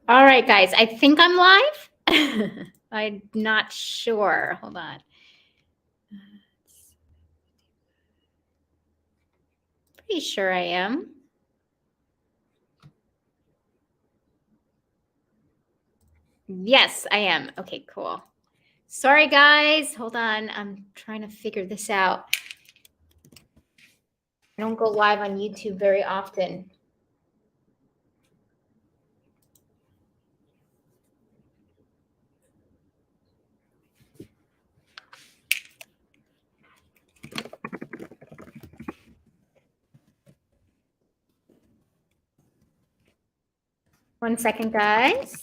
All right, guys, I think I'm live. I'm not sure. Hold on. Pretty sure I am. Yes, I am. Okay, cool. Sorry, guys. Hold on. I'm trying to figure this out. I don't go live on YouTube very often. One second, guys.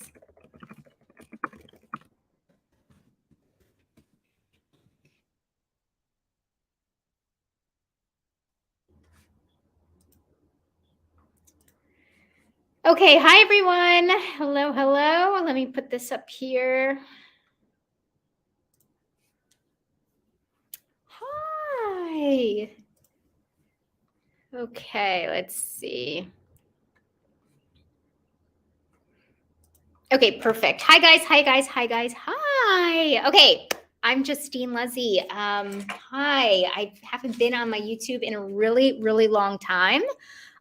Okay, hi everyone. Hello, hello. Let me put this up here. Hi. Okay, let's see. Okay, perfect. Hi guys, hi guys, hi guys, hi. Okay, I'm Justine Lezzie. Hi, I haven't been on my YouTube in a really, really long time.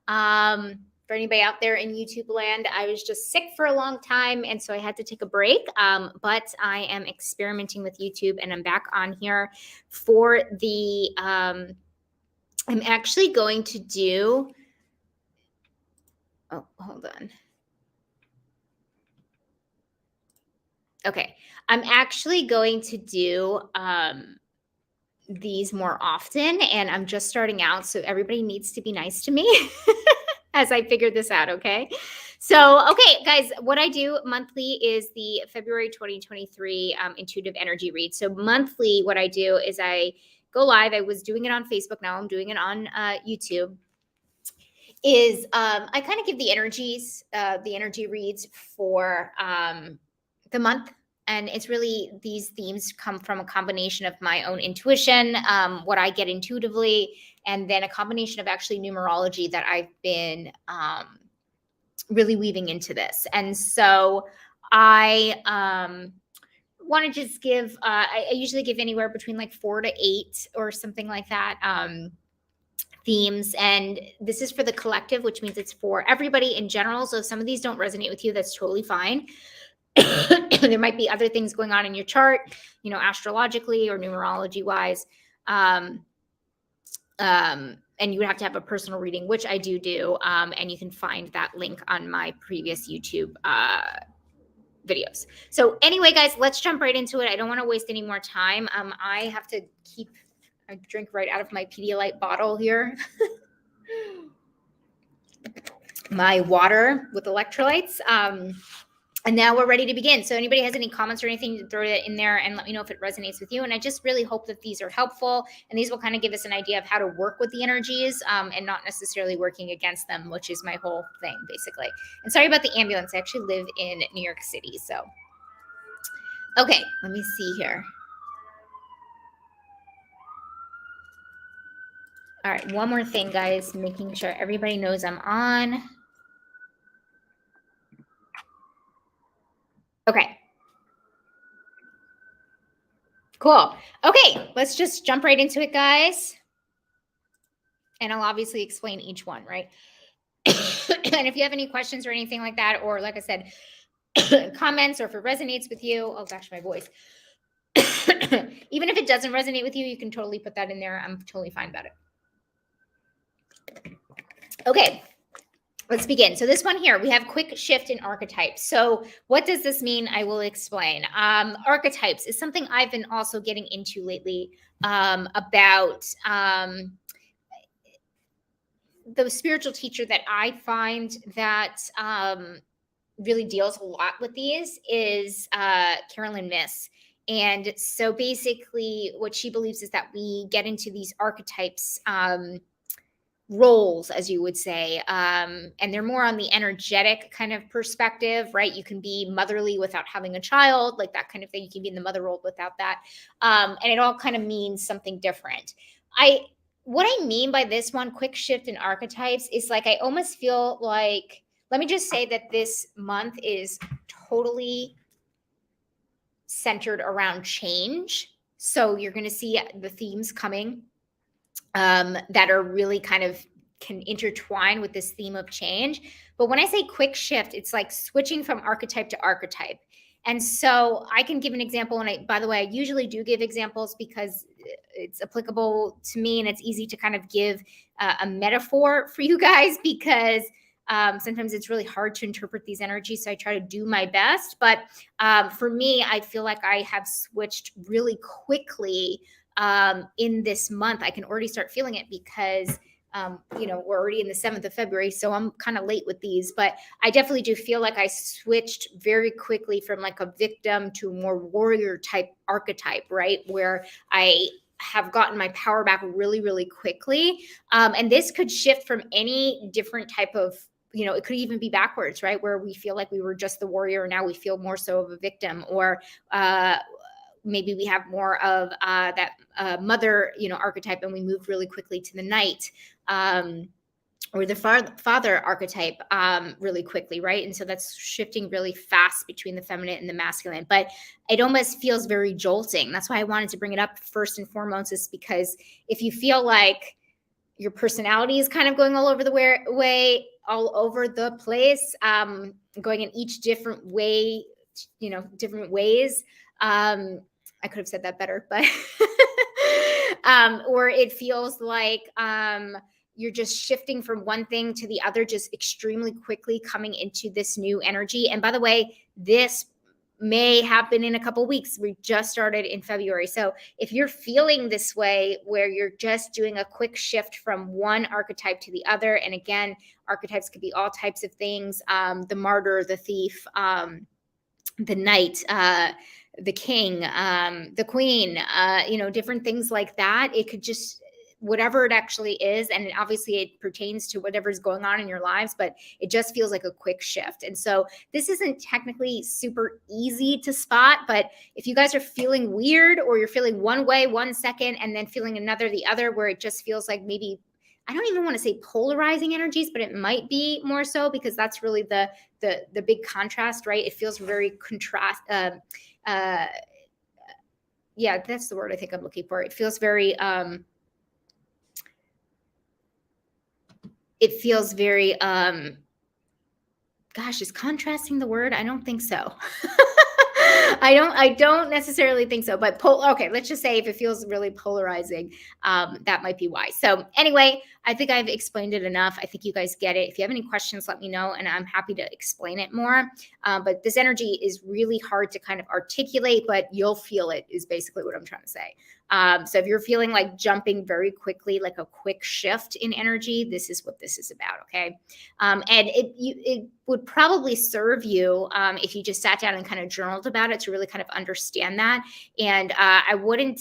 For anybody out there in YouTube land, I was just sick for a long time, and so I had to take a break. But I am experimenting with YouTube, and I'm back on here for the. I'm actually going to do. Oh, hold on. Okay, I'm actually going to do these more often, and I'm just starting out, so everybody needs to be nice to me as I figure this out. Okay. So, okay, guys, what I do monthly is the February 2023 intuitive energy read. So, monthly, what I do is I go live. I was doing it on Facebook. Now I'm doing it on YouTube. Is I kind of give the energy reads for the month. And it's really, these themes come from a combination of my own intuition, what I get intuitively, and then a combination of actually numerology that I've been really weaving into this. And so I want to just give, I usually give anywhere between like 4 to 8 or something like that. Themes, and this is for the collective, which means it's for everybody in general. So if some of these don't resonate with you, that's totally fine. There might be other things going on in your chart, astrologically or numerology wise. And you would have to have a personal reading, which I do. And you can find that link on my previous YouTube videos. So anyway, guys, let's jump right into it. I don't want to waste any more time. I have to keep a drink right out of my Pedialyte bottle here. My water with electrolytes. And now we're ready to begin. So anybody has any comments or anything, throw it in there and let me know if it resonates with you. And I just really hope that these are helpful, and these will kind of give us an idea of how to work with the energies, and not necessarily working against them, which is my whole thing basically. And sorry about the ambulance. I actually live in New York City. So, okay, let me see here. All right, one more thing, guys, making sure everybody knows I'm on. Okay. Cool. Okay, let's just jump right into it, guys. And I'll obviously explain each one, right? And if you have any questions or anything like that, or like I said, comments, or if it resonates with you, oh gosh, my voice. Even if it doesn't resonate with you, you can totally put that in there. I'm totally fine about it. Okay, let's begin. So this one here, we have quick shift in archetypes. So what does this mean? I will explain. Archetypes is something I've been also getting into lately, about the spiritual teacher that I find that really deals a lot with these is Carolyn Miss. And so basically, what she believes is that we get into these archetypes, roles, as you would say, and they're more on the energetic kind of perspective, right? You can be motherly without having a child, like that kind of thing. You can be in the mother role without that, and it all kind of means something different. What I mean by this one, quick shift in archetypes, is like I almost feel like let me just say that this month is totally centered around change. So you're going to see the themes coming that are really kind of can intertwine with this theme of change. But when I say quick shift, it's like switching from archetype to archetype. And so I can give an example. And by the way, I usually do give examples because it's applicable to me and it's easy to kind of give a metaphor for you guys because sometimes it's really hard to interpret these energies. So I try to do my best. But for me, I feel like I have switched really quickly in this month. I can already start feeling it because we're already in the 7th of February, so I'm kind of late with these, but I definitely do feel like I switched very quickly from like a victim to a more warrior type archetype, right? Where I have gotten my power back really, really quickly. And this could shift from any different type of, it could even be backwards, right? Where we feel like we were just the warrior and now we feel more so of a victim, or maybe we have more of that mother, archetype, and we move really quickly to the knight, or the father archetype really quickly, right? And so that's shifting really fast between the feminine and the masculine. But it almost feels very jolting. That's why I wanted to bring it up first and foremost, is because if you feel like your personality is kind of going all over the way, all over the place, going in each different way, different ways. I could have said that better, but or it feels like you're just shifting from one thing to the other, just extremely quickly coming into this new energy. And by the way, this may happen in a couple weeks. We just started in February. So if you're feeling this way, where you're just doing a quick shift from one archetype to the other, and again, archetypes could be all types of things, the martyr, the thief, the knight, the king, the queen, different things like that. It could just, whatever it actually is. And obviously it pertains to whatever's going on in your lives, but it just feels like a quick shift. And so this isn't technically super easy to spot, but if you guys are feeling weird, or you're feeling one way 1 second and then feeling another the other, where it just feels like maybe, I don't even want to say polarizing energies, but it might be more so, because that's really the big contrast, right? It feels very contrast. Yeah, that's the word I think I'm looking for. It feels very, gosh, is contrasting the word? I don't think so. I don't necessarily think so, but okay, let's just say if it feels really polarizing, that might be why. So anyway, I think I've explained it enough. I think you guys get it. If you have any questions, let me know, and I'm happy to explain it more. But this energy is really hard to kind of articulate, but you'll feel it, is basically what I'm trying to say. So if you're feeling like jumping very quickly, like a quick shift in energy, this is what this is about, okay? And it would probably serve you if you just sat down and kind of journaled about it, to really kind of understand that. And I would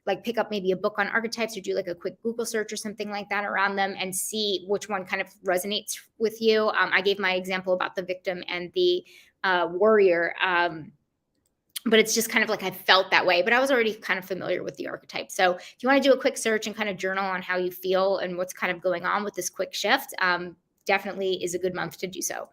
like pick up maybe a book on archetypes, or do like a quick Google search or something like that around them, and see which one kind of resonates with you. I gave my example about the victim and the warrior, but it's just kind of like I felt that way, but I was already kind of familiar with the archetype. So if you want to do a quick search and kind of journal on how you feel and what's kind of going on with this quick shift, definitely is a good month to do so.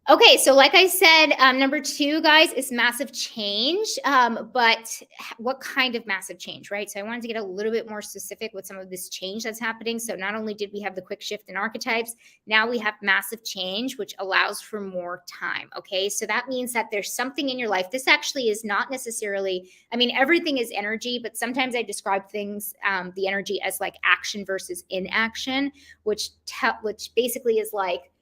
Okay, so like I said, number 2, guys, is massive change. But what kind of massive change, right? So I wanted to get a little bit more specific with some of this change that's happening. So not only did we have the quick shift in archetypes, now we have massive change, which allows for more time. Okay, so that means that there's something in your life. This actually is not necessarily, everything is energy, but sometimes I describe things, the energy, as like action versus inaction, which basically is like,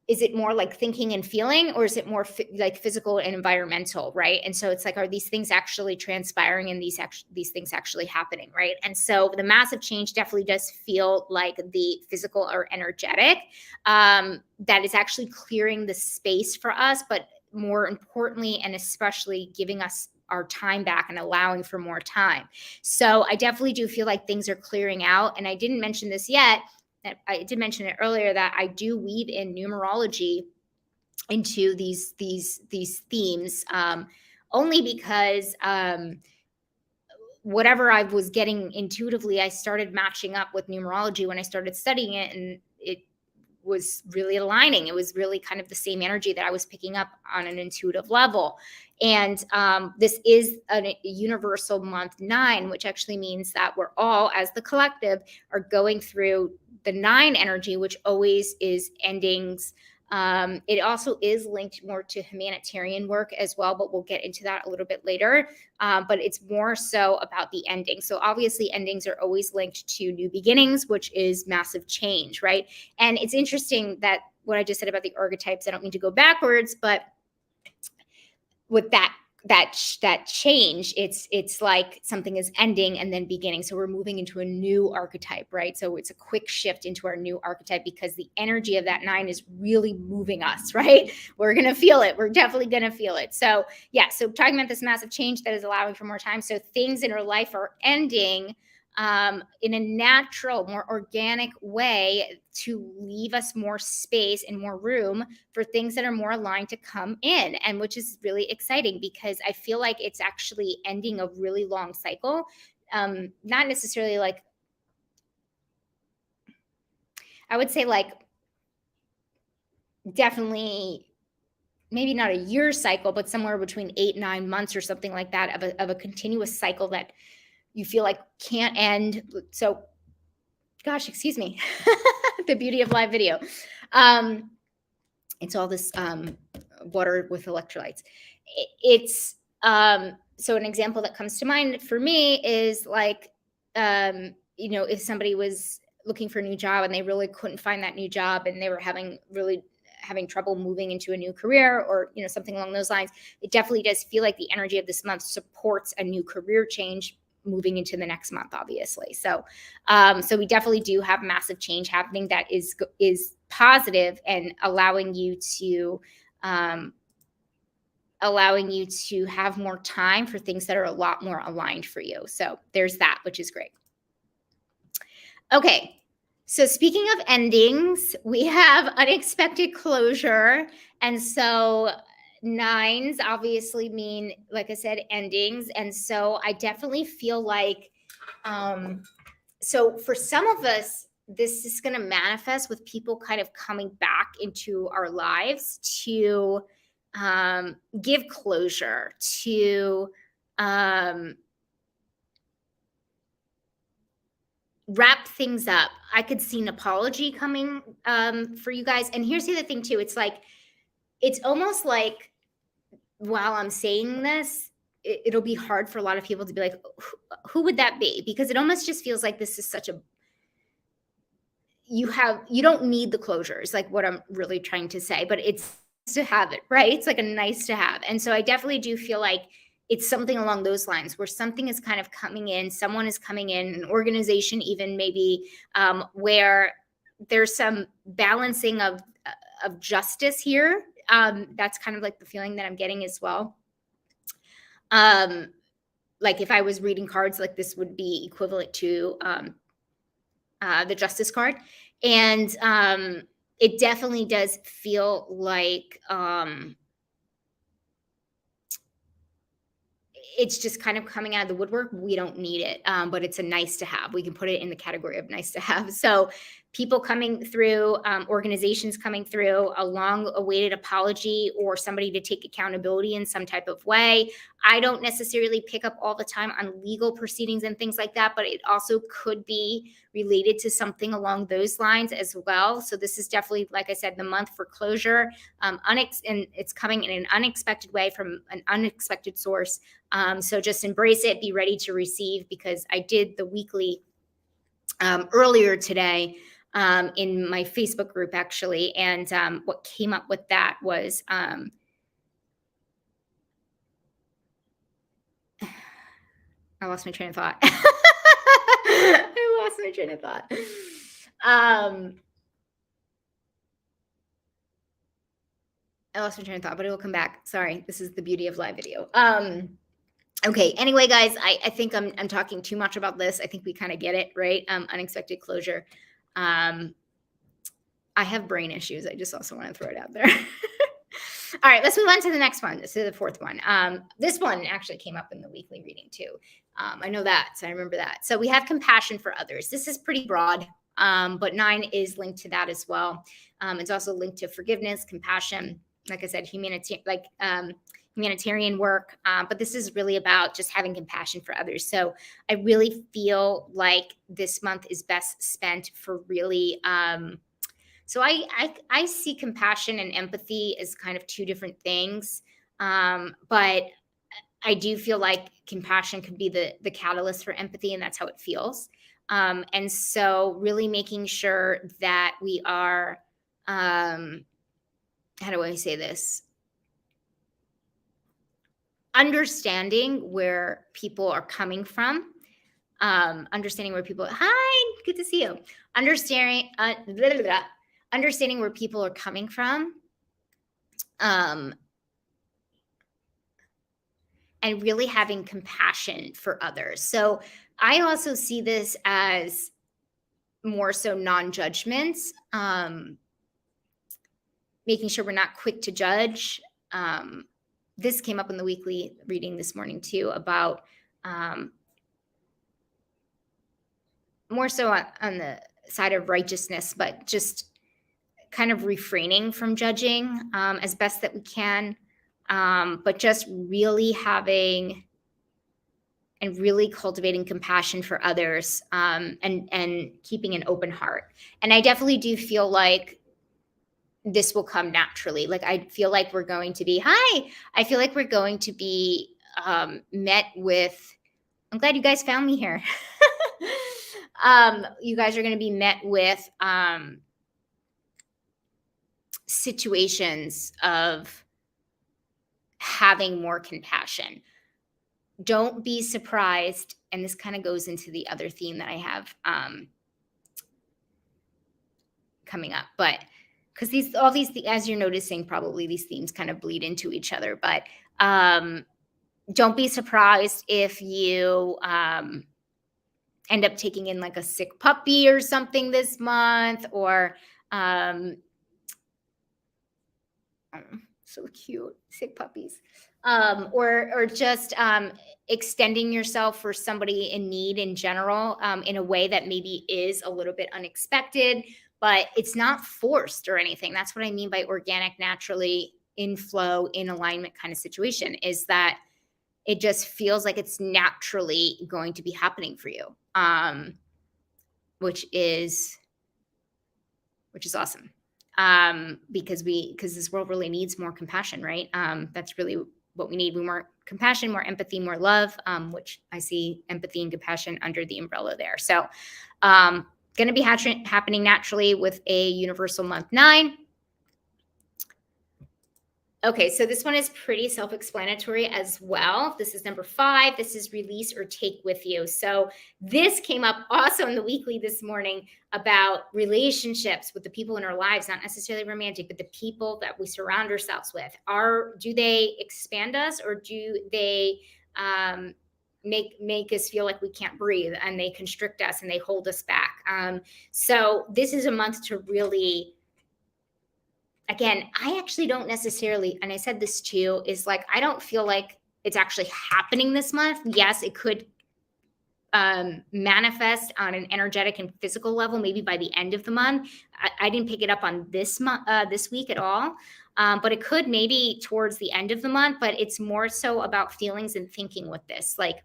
is it more like thinking and feeling, or is it more like physical and environmental, right? And so it's like, are these things actually transpiring, and these things actually happening, right? And so the massive change definitely does feel like the physical or energetic, that is actually clearing the space for us, but more importantly, and especially giving us our time back and allowing for more time. So I definitely do feel like things are clearing out. And I didn't mention this yet, I did mention it earlier, that I do weave in numerology into these themes, only because whatever I was getting intuitively, I started matching up with numerology when I started studying it, and it was really aligning. It was really kind of the same energy that I was picking up on an intuitive level. And this is a universal month 9, which actually means that we're all, as the collective, are going through the 9 energy, which always is endings. It also is linked more to humanitarian work as well, but we'll get into that a little bit later. But it's more so about the ending. So obviously endings are always linked to new beginnings, which is massive change, right? And it's interesting that what I just said about the archetypes, I don't mean to go backwards, but with that change, it's like something is ending and then beginning. So we're moving into a new archetype, right? So it's a quick shift into our new archetype because the energy of that 9 is really moving us, right? We're going to feel it. We're definitely going to feel it. So yeah, so talking about this massive change that is allowing for more time. So things in our life are ending in a natural, more organic way to leave us more space and more room for things that are more aligned to come in, and which is really exciting because I feel like it's actually ending a really long cycle. Not necessarily like, I would say like definitely maybe not a year cycle, but somewhere between 8-9 months or something like that of a continuous cycle that you feel like can't end. So, gosh, excuse me, the beauty of live video. It's all this water with electrolytes. It's so an example that comes to mind for me is like, if somebody was looking for a new job and they really couldn't find that new job and they were having trouble moving into a new career or, something along those lines, it definitely does feel like the energy of this month supports a new career change moving into the next month, obviously. So we definitely do have massive change happening that is positive and allowing you to have more time for things that are a lot more aligned for you. So there's that, which is great. Okay. So speaking of endings, we have unexpected closure. And so 9s obviously mean, like I said, endings. And so I definitely feel like, so for some of us, this is going to manifest with people kind of coming back into our lives to give closure, to wrap things up. I could see an apology coming for you guys. And here's the other thing too. It's like, it's almost like while I'm saying this, it'll be hard for a lot of people to be like, who would that be? Because it almost just feels like this is such a, you don't need the closure is like what I'm really trying to say, but it's to have it, right? It's like a nice to have. And so I definitely do feel like it's something along those lines where something is kind of coming in, someone is coming in, an organization even maybe, where there's some balancing of justice here. That's kind of like the feeling that I'm getting as well. Like if I was reading cards, like this would be equivalent to the justice card. And it definitely does feel like it's just kind of coming out of the woodwork. We don't need it, but it's a nice to have. We can put it in the category of nice to have. So people coming through, organizations coming through, a long awaited apology or somebody to take accountability in some type of way. I don't necessarily pick up all the time on legal proceedings and things like that, but it also could be related to something along those lines as well. So this is definitely, like I said, the month for closure, and it's coming in an unexpected way from an unexpected source. So just embrace it, be ready to receive, because I did the weekly earlier today in my Facebook group, actually. And what came up with that was, I lost my train of thought. I lost my train of thought. But it will come back. Sorry. This is the beauty of live video. Okay. Anyway, guys, I think I'm talking too much about this. I think we kind of get it, right? Unexpected closure. I have brain issues. I just also want to throw it out there. All right, let's move on to the next one. This is the 4th one. This one actually came up in the weekly reading too. I know that, so I remember that. So we have compassion for others. This is pretty broad. But 9 is linked to that as well. It's also linked to forgiveness, compassion, like I said, humanitarian work. But this is really about just having compassion for others. So I really feel like this month is best spent for really. So I see compassion and empathy as kind of two different things. But I do feel like compassion could be the catalyst for empathy, and that's how it feels. And so really making sure that we are, how do I say this? Understanding where people are coming from. Understanding where people, hi, good to see you. Understanding where people are coming from. And really having compassion for others. So I also see this as more so non-judgment, making sure we're not quick to judge. This came up in the weekly reading this morning too, about more so on the side of righteousness, but just kind of refraining from judging as best that we can, but just really having and really cultivating compassion for others, and keeping an open heart. And I definitely do feel like this will come naturally. Like I feel like we're going to be met with, I'm glad you guys found me here. You guys are going to be met with situations of having more compassion. Don't be surprised, and this kind of goes into the other theme that I have coming up, but because all these as you're noticing, probably these themes kind of bleed into each other. But don't be surprised if you end up taking in like a sick puppy or something this month, or so cute, sick puppies, or just extending yourself for somebody in need in general, in a way that maybe is a little bit unexpected, but it's not forced or anything. That's what I mean by organic, naturally in flow, in alignment kind of situation, is that it just feels like it's naturally going to be happening for you, which is awesome. Because this world really needs more compassion, right? That's really what we need. We more compassion, more empathy, more love, which I see empathy and compassion under the umbrella there. So, going to be happening naturally with a universal month 9. Okay, so this one is pretty self-explanatory as well. This is number 5. This is release or take with you. So this came up also in the weekly this morning about relationships with the people in our lives, not necessarily romantic, but the people that we surround ourselves with. Do they expand us, or do they make us feel like we can't breathe, and they constrict us and they hold us back? So this is a month to really, again, I actually don't necessarily, and I said this too, is like, I don't feel like it's actually happening this month. Yes, it could manifest on an energetic and physical level, maybe by the end of the month. I didn't pick it up on this week at all. But it could maybe towards the end of the month, but it's more so about feelings and thinking with this. Like,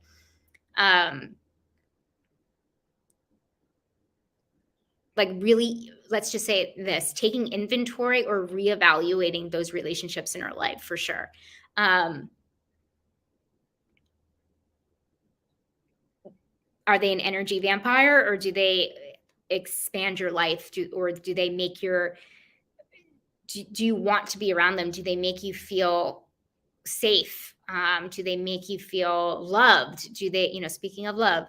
really, let's just say this, taking inventory or reevaluating those relationships in our life for sure. Are they an energy vampire, or do they expand your life? Do they make do you want to be around them? Do they make you feel safe? Do they make you feel loved? Do they, speaking of love,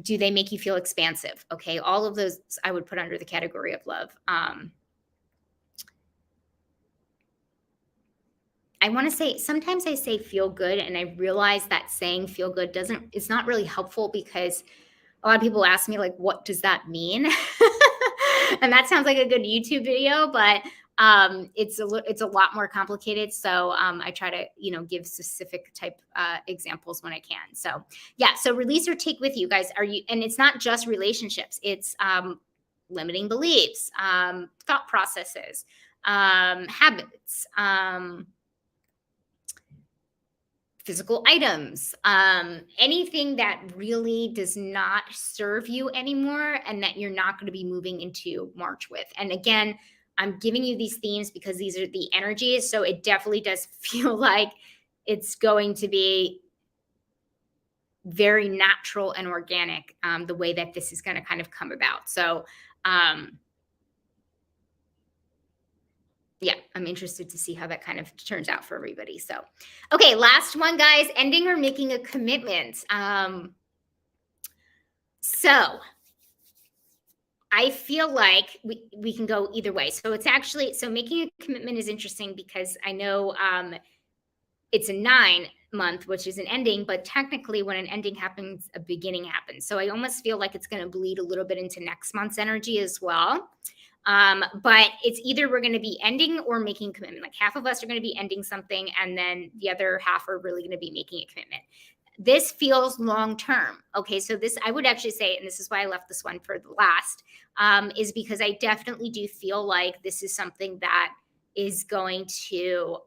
do they make you feel expansive? Okay. All of those I would put under the category of love. I want to say, sometimes I say feel good, and I realize that saying feel good it's not really helpful, because a lot of people ask me, like, what does that mean? And that sounds like a good YouTube video, but It's a lot more complicated. So I try to, give specific type examples when I can. So yeah. So release or take with you guys. And it's not just relationships. It's limiting beliefs, thought processes, habits, physical items, anything that really does not serve you anymore and that you're not going to be moving into March with. And again, I'm giving you these themes because these are the energies. So it definitely does feel like it's going to be very natural and organic, the way that this is going to kind of come about. So, yeah, I'm interested to see how that kind of turns out for everybody. So, okay, last one, guys, ending or making a commitment. So I feel like we can go either way. So it's actually, so making a commitment is interesting because I know it's a 9-month, which is an ending, but technically when an ending happens, a beginning happens. So I almost feel like it's going to bleed a little bit into next month's energy as well. But it's either we're going to be ending or making commitment. Like half of us are going to be ending something, and then the other half are really going to be making a commitment. This feels long term. Okay, so this I would actually say, and this is why I left this one for the last, is because I definitely do feel like this is something that is going to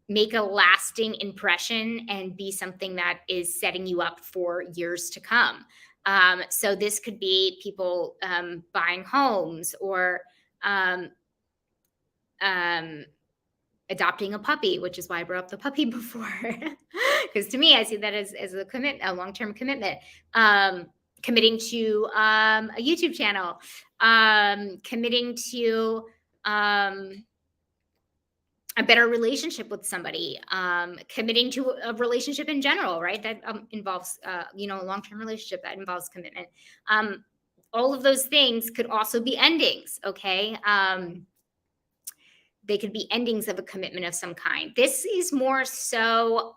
make a lasting impression and be something that is setting you up for years to come. So this could be people buying homes or adopting a puppy, which is why I brought up the puppy before. Because to me, I see that as a commitment, a long-term commitment. Committing to a YouTube channel, committing to a better relationship with somebody, committing to a relationship in general, right? That involves, a long-term relationship that involves commitment. All of those things could also be endings, okay? They could be endings of a commitment of some kind. This is more so,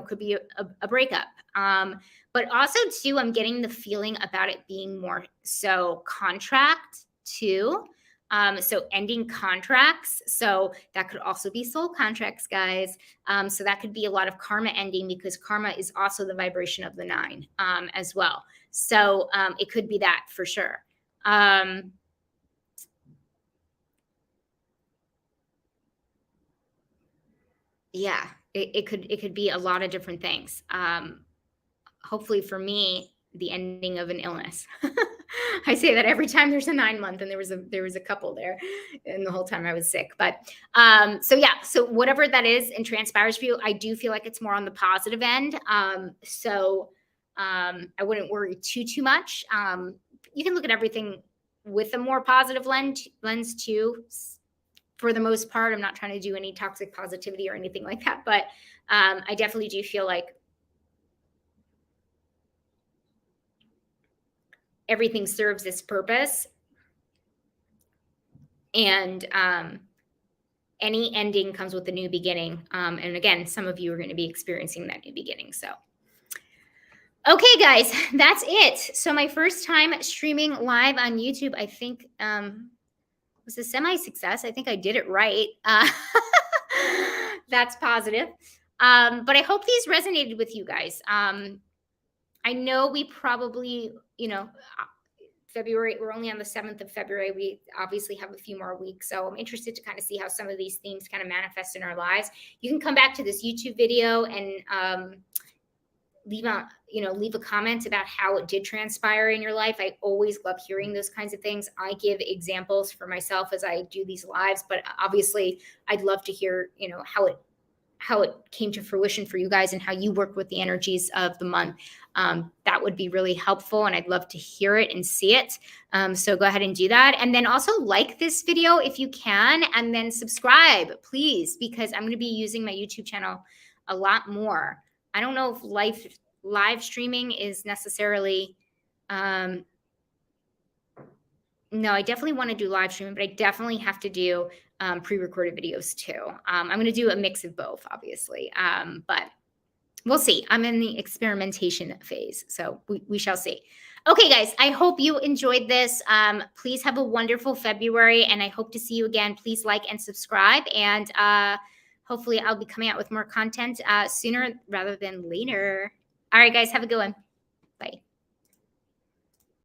could be a breakup. But also too, I'm getting the feeling about it being more so contract too. So ending contracts. So that could also be soul contracts, guys. So that could be a lot of karma ending because karma is also the vibration of the 9 as well. So it could be that for sure. Yeah, it could be a lot of different things. Hopefully for me, the ending of an illness. I say that every time there's a 9-month, and there was a couple there, and the whole time I was sick. But so yeah, so whatever that is and transpires for you, I do feel like it's more on the positive end. So I wouldn't worry too much. You can look at everything with a more positive lens too. For the most part, I'm not trying to do any toxic positivity or anything like that, but I definitely do feel like everything serves its purpose, and any ending comes with a new beginning. And again, some of you are going to be experiencing that new beginning. So, okay, guys, that's it. So my first time streaming live on YouTube, I think was a semi-success. I think I did it right. That's positive. But I hope these resonated with you guys. I know we probably, February, we're only on the 7th of February. We obviously have a few more weeks. So I'm interested to kind of see how some of these themes kind of manifest in our lives. You can come back to this YouTube video and leave a comment about how it did transpire in your life. I always love hearing those kinds of things. I give examples for myself as I do these lives, but obviously I'd love to hear, how it came to fruition for you guys and how you work with the energies of the month. That would be really helpful, and I'd love to hear it and see it. So go ahead and do that. And then also like this video if you can, and then subscribe, please, because I'm going to be using my YouTube channel a lot more. I don't know if live streaming is necessarily, no, I definitely want to do live streaming, but I definitely have to do pre-recorded videos too. I'm going to do a mix of both, obviously, but we'll see. I'm in the experimentation phase, so we shall see. Okay, guys, I hope you enjoyed this. Please have a wonderful February, and I hope to see you again. Please like and subscribe, and hopefully I'll be coming out with more content sooner rather than later. All right, guys, have a good one.